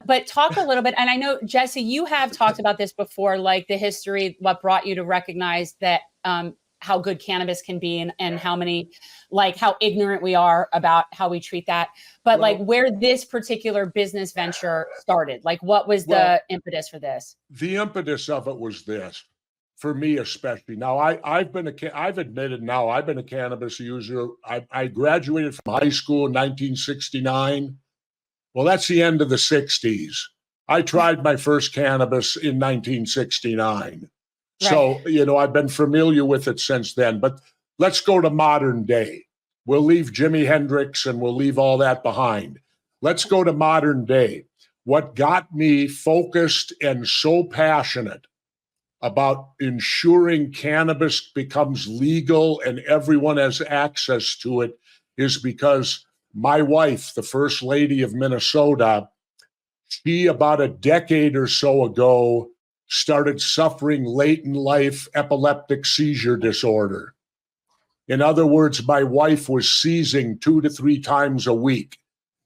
but talk a little bit. And I know, Jesse, you have talked about this before, like the history, what brought you to recognize that how good cannabis can be and how many, like how ignorant we are about how we treat that. But like where this particular business venture started, like what was the impetus for this? The impetus of it was this, for me especially. Now, I've admitted now I've been a cannabis user. I graduated from high school in 1969. Well, that's the end of the 60s. I tried my first cannabis in 1969. Right. So, I've been familiar with it since then. But let's go to modern day. We'll leave Jimi Hendrix and we'll leave all that behind. Let's go to modern day. What got me focused and so passionate about ensuring cannabis becomes legal and everyone has access to it is because my wife, the First Lady of Minnesota, she about a decade or so ago started suffering late in life epileptic seizure disorder. In other words, my wife was seizing 2 to 3 times a week.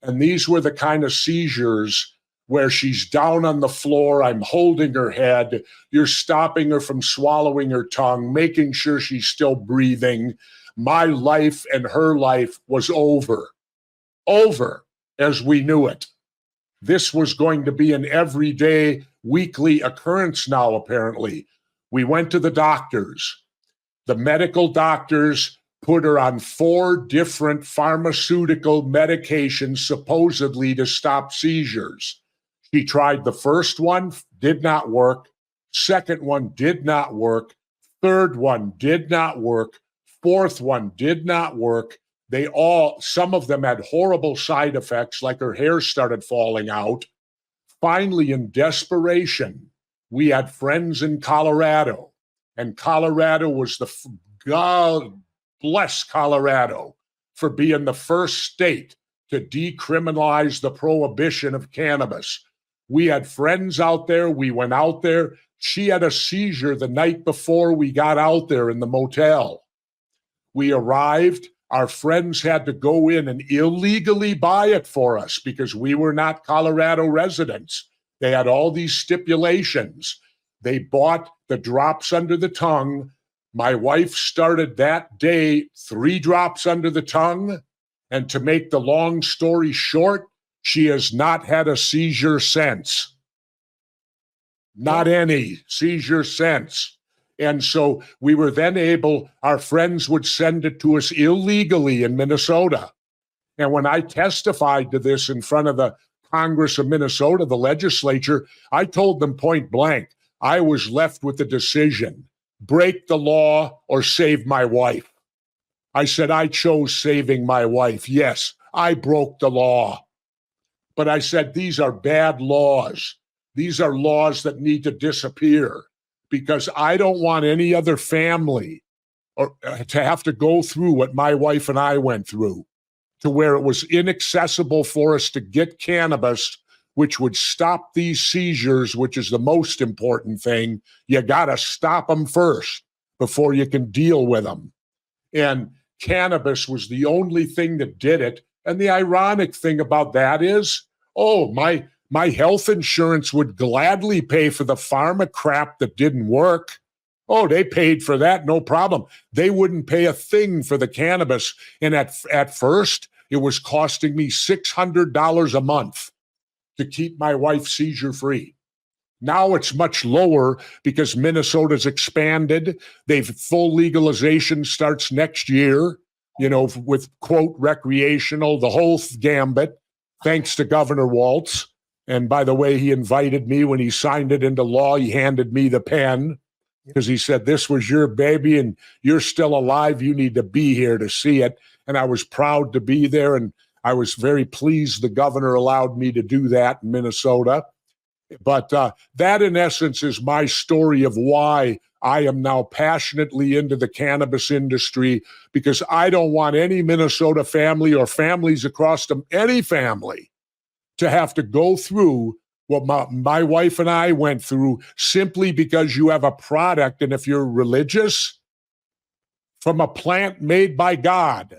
And these were the kind of seizures where she's down on the floor, I'm holding her head, you're stopping her from swallowing her tongue, making sure she's still breathing. My life and her life was over as we knew it. This was going to be an everyday, weekly occurrence now, apparently. We went to the doctors. The medical doctors put her on 4 different pharmaceutical medications, supposedly to stop seizures. She tried the first one, did not work. Second one did not work. Third one did not work. Fourth one did not work. Some of them had horrible side effects, like her hair started falling out. Finally, in desperation, we had friends in Colorado, and Colorado was God bless Colorado for being the first state to decriminalize the prohibition of cannabis. We had friends out there. We went out there. She had a seizure the night before we got out there in the motel. We arrived. Our friends had to go in and illegally buy it for us because we were not Colorado residents. They had all these stipulations. They bought the drops under the tongue. My wife started that day 3 drops under the tongue. And to make the long story short, she has not had a seizure since. Not any seizure since. And so we were then our friends would send it to us illegally in Minnesota. And when I testified to this in front of the Congress of Minnesota, the legislature, I told them point blank, I was left with the decision, break the law or save my wife. I said, I chose saving my wife. Yes, I broke the law. But I said, these are bad laws. These are laws that need to disappear. Because I don't want any other family to have to go through what my wife and I went through, to where it was inaccessible for us to get cannabis, which would stop these seizures, which is the most important thing. You got to stop them first before you can deal with them. And cannabis was the only thing that did it. And the ironic thing about that is, my health insurance would gladly pay for the pharma crap that didn't work. Oh, they paid for that, no problem. They wouldn't pay a thing for the cannabis. And at first, it was costing me $600 a month to keep my wife seizure-free. Now it's much lower because Minnesota's expanded. Full legalization starts next year, with, quote, recreational, the whole gambit, thanks to Governor Walz. And by the way, he invited me when he signed it into law. He handed me the pen because he said, this was your baby and you're still alive. You need to be here to see it. And I was proud to be there. And I was very pleased the governor allowed me to do that in Minnesota. But that, in essence, is my story of why I am now passionately into the cannabis industry, because I don't want any Minnesota family or families across any family to have to go through what my wife and I went through simply because you have a product, and if you're religious, from a plant made by God.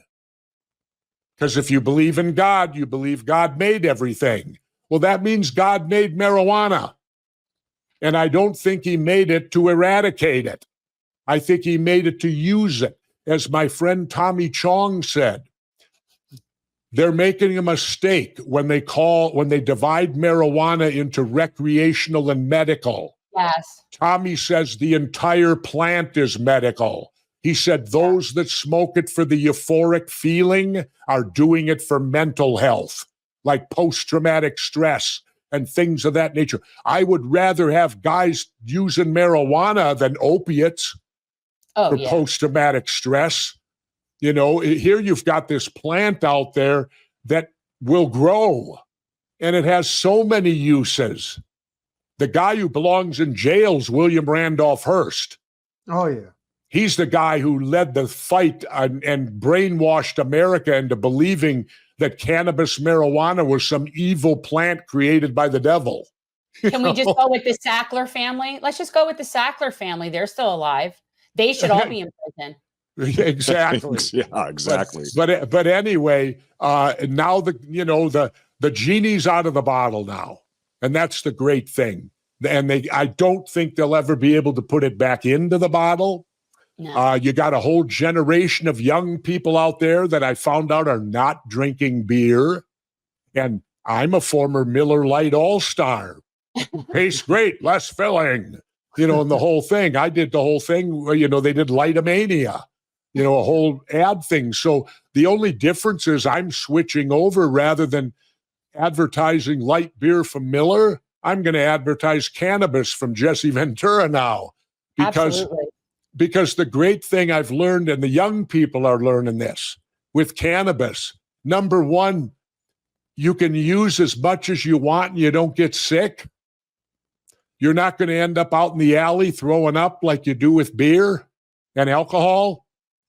Because if you believe in God, you believe God made everything. Well, that means God made marijuana. And I don't think he made it to eradicate it. I think he made it to use it. As my friend Tommy Chong said, they're making a mistake when they divide marijuana into recreational and medical. Yes. Tommy says the entire plant is medical. He said those that smoke it for the euphoric feeling are doing it for mental health, like post-traumatic stress and things of that nature. I would rather have guys using marijuana than opiates for post-traumatic stress. You know, here you've got this plant out there that will grow, and it has so many uses. The guy who belongs in jail is William Randolph Hearst. Oh, yeah. He's the guy who led the fight and brainwashed America into believing that cannabis marijuana was some evil plant created by the devil. Can we just go with the Sackler family? Let's just go with the Sackler family. They're still alive. They should all be in prison. Exactly. Yeah, exactly. But anyway, now the genie's out of the bottle now, and that's the great thing. And I don't think they'll ever be able to put it back into the bottle. No. You got a whole generation of young people out there that I found out are not drinking beer, and I'm a former Miller Lite All-Star. Tastes great, less filling, and the whole thing. I did the whole thing. They did Lightomania. A whole ad thing. So the only difference is I'm switching over. Rather than advertising light beer from Miller, I'm going to advertise cannabis from Jesse Ventura now. Because the great thing I've learned, and the young people are learning this with cannabis, number one, you can use as much as you want and you don't get sick. You're not going to end up out in the alley throwing up like you do with beer and alcohol.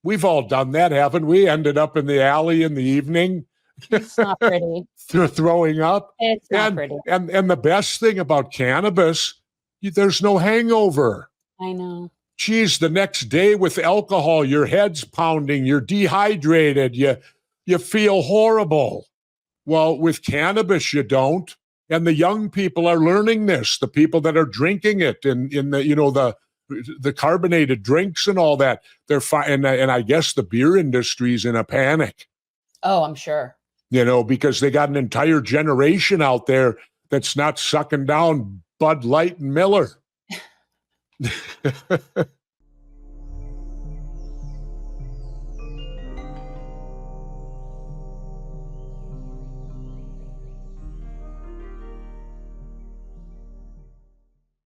We've all done that, haven't we? Ended up in the alley in the evening. It's not pretty. Throwing up. It's not pretty. And the best thing about cannabis, there's no hangover. I know. Geez, the next day with alcohol, your head's pounding, you're dehydrated, you feel horrible. Well, with cannabis, you don't. And the young people are learning this, the people that are drinking it in the carbonated drinks and all that. They're fine. And I guess the beer industry's in a panic. Oh, I'm sure. Because they got an entire generation out there that's not sucking down Bud Light and Miller.